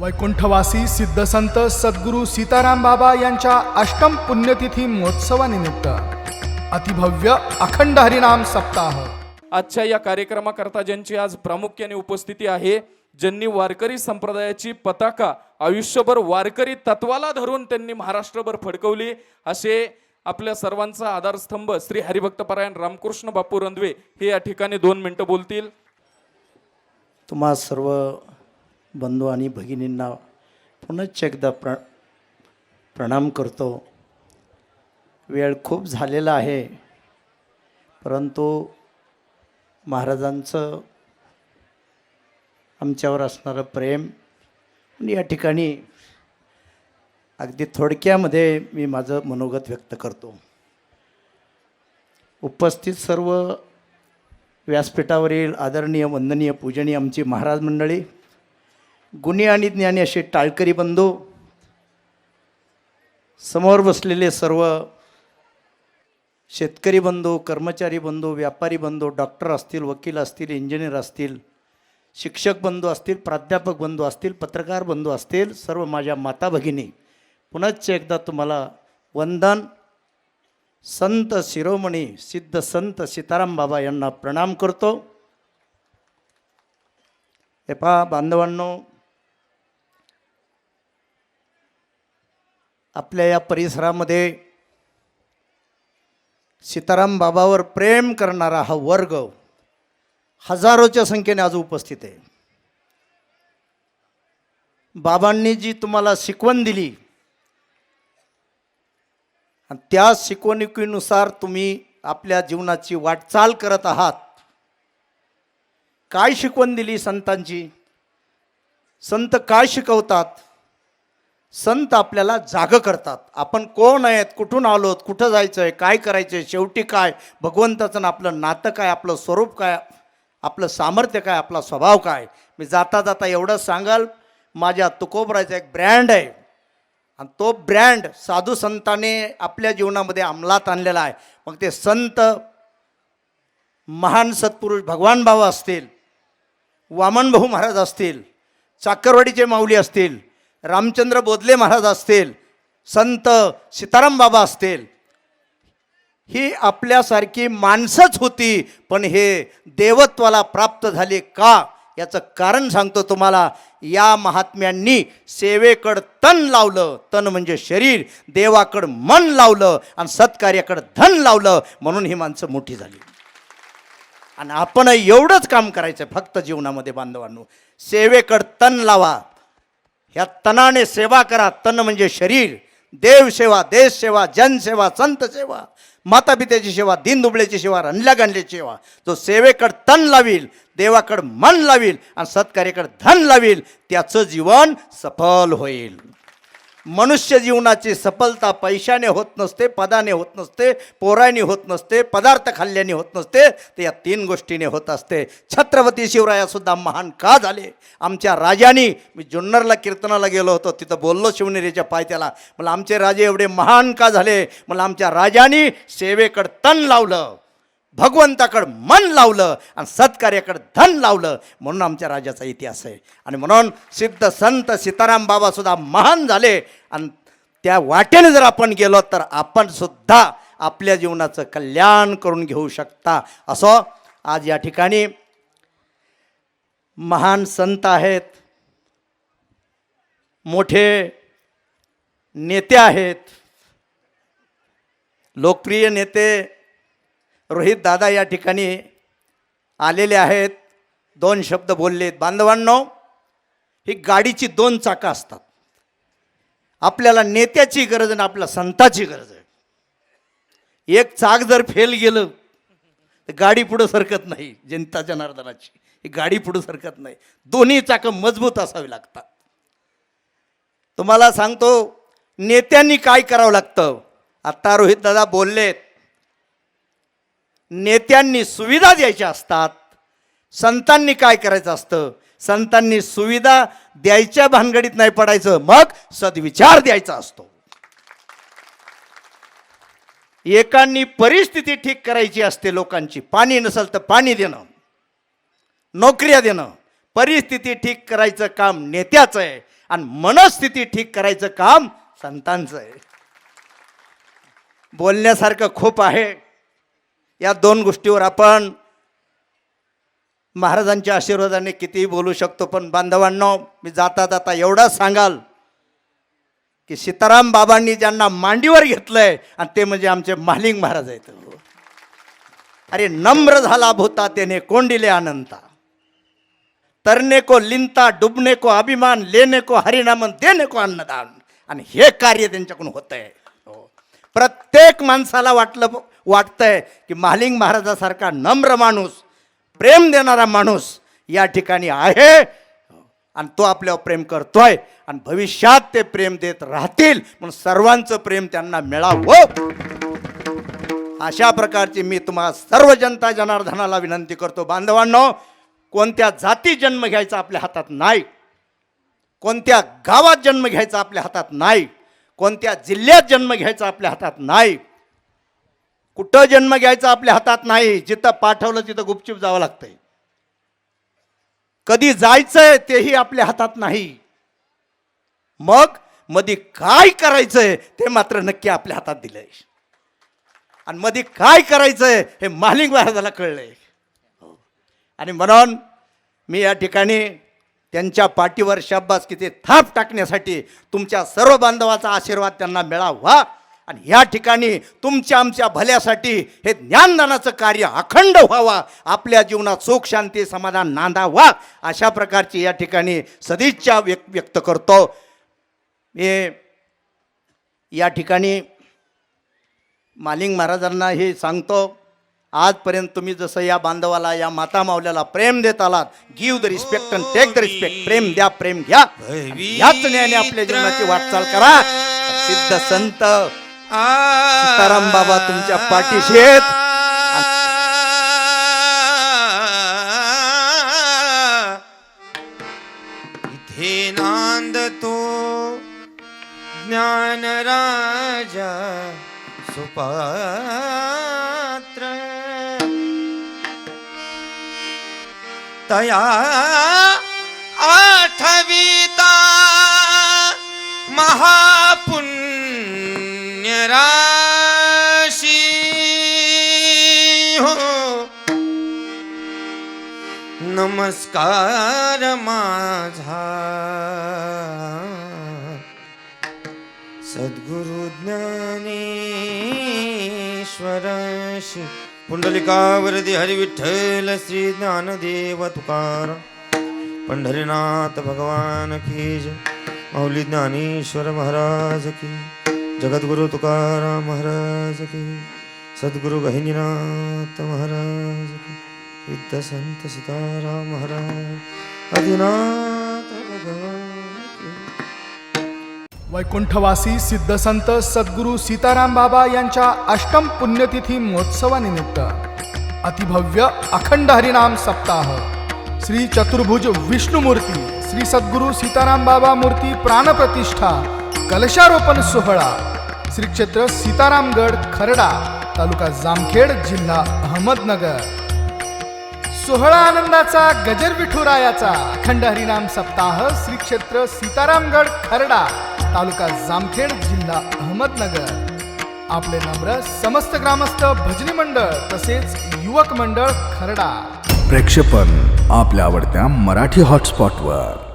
वैकुंठवासी सिद्धसंत सद्गुरू सीताराम बाबा यांच्या अष्टम पुण्यतिथी महोत्सवानिमित्त अतिभव्य अखंड हरिनाम सप्ताह। आजच्या या कार्यक्रमाकरता ज्यांची आज प्रामुख्याने उपस्थिती आहे, ज्यांनी वारकरी संप्रदायाची पताका आयुष्यभर वारकरी तत्वाला धरून त्यांनी महाराष्ट्रभर फडकवली, असे आपल्या सर्वांचा आधारस्तंभ श्री हरिभक्तपरायण रामकृष्ण बापू रंधवे हे या ठिकाणी 2 मिनिटं बोलतील। तुम्हा सर्व बंधू आणि भगिनींना पुनश्च एकदा प्रणाम करतो। वेळ खूप झालेला आहे, परंतु महाराजांचं आमच्यावर असणारं प्रेम आणि या ठिकाणी अगदी थोडक्यामध्ये मी माझं मनोगत व्यक्त करतो। उपस्थित सर्व व्यासपीठावरील आदरणीय वंदनीय पूजनीय आमची महाराज मंडळी, गुणी आणि ज्ञानी असे टाळकरी बंधू, समोर बसलेले सर्व शेतकरी बंधू, कर्मचारी बंधू, व्यापारी बंधू, डॉक्टर असतील, वकील असतील, इंजिनियर असतील, शिक्षक बंधू असतील, प्राध्यापक बंधू असतील, पत्रकार बंधू असतील, सर्व माझ्या माता भगिनी, पुनश्च एकदा तुम्हाला वंदन। संत शिरोमणी सिद्ध संत सीताराम बाबा यांना प्रणाम करतो। हे पहा बांधवांनो, आपल्या या परिसरामध्ये सीताराम बाबावर प्रेम करणारा हा वर्ग हजारोच्या संख्येने आज उपस्थित आहे। बाबांनी जी तुम्हाला शिकवण दिली आणि त्या शिकवणुकीनुसार तुम्ही आपल्या जीवनाची वाटचाल करत आहात। काय शिकवण दिली संतांची? संत काय शिकवतात? संत आपल्याला जागं करतात। आपण कोण आहेत, कुठून आलोत, कुठं जायचं आहे, काय करायचं आहे, शेवटी काय, भगवंताचं आपलं नातं काय, आपलं स्वरूप काय, आपलं सामर्थ्य काय, आपला स्वभाव काय। मी जाता जाता एवढंच सांगाल, माझ्या तुकोबराचा एक ब्रँड आहे आणि तो ब्रँड साधू संतांनी आपल्या जीवनामध्ये अंमलात आणलेला आहे। मग ते संत महान सत्पुरुष भगवान बाबा असतील, वामनभाऊ महाराज असतील, चाकरवाडीचे माऊली असतील, रामचंद्र बोधले महाराज असतील, संत सीताराम बाबा असतील, ही आपल्यासारखी माणसंच होती, पण हे देवत्वाला प्राप्त झाले का याचं कारण सांगतो तुम्हाला। या महात्म्यांनी सेवेकडं तन लावलं, तन म्हणजे शरीर, देवाकडं मन लावलं आणि सत्कार्याकडं धन लावलं, म्हणून ही माणसं मोठी झाली। आणि आपण एवढंच काम करायचं फक्त जीवनामध्ये बांधवांनो, सेवेकडं तन लावा, ह्या तनाने सेवा करा। तन म्हणजे शरीर, देवसेवा, देशसेवा, जनसेवा, संत सेवा, माता पित्याची सेवा, दीनदुबळ्याची सेवा, रंजल्या गांडल्याची सेवा। जो सेवेकडं तन लावील, देवाकडं मन लावील आणि सत्कार्याकडं धन लावील, त्याचं जीवन सफल होईल। मनुष्य जीवनाची सफलता पैशाने होत नसते, पदाने होत नसते, पोराने होत नसते, पदार्थ खाल्ल्याने होत नसते, ते या 3 गोष्टीने होत असते। छत्रपती शिवरायासुद्धा महान का झाले? आमच्या राजांनी, मी जुन्नरला कीर्तनाला गेलो होतो, तिथं बोललो शिवनेरीच्या पायथ्याला, मला आमचे राजे एवढे महान का झाले? मला आमच्या राजांनी सेवेकडं तन लावलं, भगवंताकडं मन लावलं आणि सत्कार्याकडं धन लावलं, म्हणून आमच्या राजाचा इतिहास आहे। आणि म्हणून सिद्ध संत सीताराम बाबासुद्धा महान झाले आणि त्या वाटेने जर आपण गेलो तर आपण सुद्धा आपल्या जीवनाचं कल्याण करून घेऊ शकता। असो आज या ठिकाणी महान संत आहेत, मोठे नेते आहेत, लोकप्रिय नेते रोहित दादा या ठिकाणी आलेले आहेत, 2 शब्द बोललेत। बांधवांनो, ही गाडीची 2 चाकं असतात। आपल्याला नेत्याची गरज आणि आपल्या संताची गरज आहे। एक चाक जर फेल गेलं तर गाडी पुढं सरकत नाही। जनता जनार्दनाची ही गाडी पुढं सरकत नाही, दोन्ही चाकं मजबूत असावी लागतात। तुम्हाला सांगतो नेत्यांनी काय करावं लागतं। आता रोहित दादा बोललेत, नेत्यांनी सुविधा द्यायच्या असतात, संतांनी काय करायचं असतं? संतांनी सुविधा द्यायच्या भानगडीत नाही पडायचं, मग सद्विचार द्यायचा असतो। एकांनी परिस्थिती ठीक करायची असते लोकांची, पाणी नसेल तर पाणी देणं, नोकऱ्या देणं, परिस्थिती ठीक करायचं काम नेत्याचं आहे आणि मनस्थिती ठीक करायचं काम संतांचं आहे. बोलण्यासारखं खूप आहे. या दोन गोष्टीवर आपण महाराजांच्या आशीर्वादाने कितीही बोलू शकतो, पण बांधवांनो, मी जाता जाता एवढाच सांगाल की सीताराम बाबांनी ज्यांना मांडीवर घेतलंय आणि ते म्हणजे आमचे महालिंग महाराज आहेत. अरे नम्र झाला भूता त्याने कोंडिले अनंता, तरने को लिंता, डुबने को अभिमान, लेने को हरिनामन, देने को अन्नदान. आणि हे कार्य त्यांच्याकडून होतंय. प्रत्येक माणसाला वाटतंय की महालिंग महाराजासारखा नम्र माणूस, प्रेम देणारा माणूस या ठिकाणी आहे आणि तो आपल्यावर प्रेम करतोय आणि भविष्यात ते प्रेम देत राहतील, म्हणून सर्वांचं प्रेम त्यांना मिळावं. अशा प्रकारची मी तुम्हा सर्व जनता जनार्दनाला विनंती करतो. बांधवांनो, कोणत्या जाती जन्म घ्यायचा आपल्या हातात नाही, कोणत्या गावात जन्म घ्यायचा आपल्या हातात नाही, कोणत्या जिल्ह्यात जन्म घ्यायचा आपल्या हातात नाही, कुठं जन्म घ्यायचा आपल्या हातात नाही. जिथं पाठवलं तिथं गुपचूप जावं लागतंय. कधी जायचंय तेही आपल्या हातात नाही. मग मध्ये काय करायचंय ते मात्र नक्की आपल्या हातात दिलंय. आणि मध्ये काय करायचंय हे महालिंग महाराजाला कळलंय. आणि म्हणून मी या ठिकाणी त्यांच्या पाठीवर शाब्बास किती थाप टाकण्यासाठी तुमच्या सर्व बांधवाचा आशीर्वाद त्यांना मिळावा आणि या ठिकाणी तुमच्या आमच्या भल्यासाठी हे ज्ञानदानाचं कार्य अखंड व्हावा, आपल्या जीवनात सुख शांती समाधान नांदावा, अशा प्रकारची या ठिकाणी सदिच्छा व्यक्त करतो. मी या ठिकाणी महालिंग महाराजांना हे सांगतो, आजपर्यंत तुम्ही जसं या बांधवाला, या माता मावल्याला प्रेम देत आलात, give the respect and take the respect, प्रेम द्या प्रेम घ्या, याच न्यायाने आपल्या जीवनाची वाटचाल करा. सिद्ध संत सीताराम बाबा तुमच्या पाठीशी आहेत. इथे नांदतो ज्ञान राजा सुपात्र, तया आठविता महापुण्य राशी हो. नमस्कार माझा सद्गुरु ज्ञानेश्वराशी. पुंडलिकावरती हरी विठ्ठल श्री ज्ञानदेव तुकाराम, पंढरीनाथ भगवान की जय. माऊली ज्ञानेश्वर महाराज की, जगद्गुरु तुकाराम महाराज की, सद्गुरु गहिनीनाथ महाराज की, विद्या संत सीताराम महाराज, आदिनाथ भगवान की. वैकुंठवासी सिद्धसंत सद्गुरू सीताराम बाबा यांच्या अष्टम पुण्यतिथी महोत्सवानिमित्त अतिभव्य अखंड हरिनाम सप्ताह, श्री चतुर्भुज विष्णुमूर्ती श्री सद्गुरू सीताराम बाबा मूर्ती प्राणप्रतिष्ठा कलशारोपण सोहळा, श्री क्षेत्र सीतारामगड खरडा, तालुका जामखेड, जिल्हा अहमदनगर. सोहळा आनंदाचा गजर विठुरायाचा अखंड हरिनाम सप्ताह, श्री क्षेत्र सीतारामगड खरडा, तालुका जामखेड, जिल्हा अहमदनगर. आपले नम्र समस्त ग्रामस्थ भजनी मंडळ तसेच युवक मंडळ खरडा. प्रेक्षेपण आपल्या आवडत्या मराठी हॉटस्पॉटवर.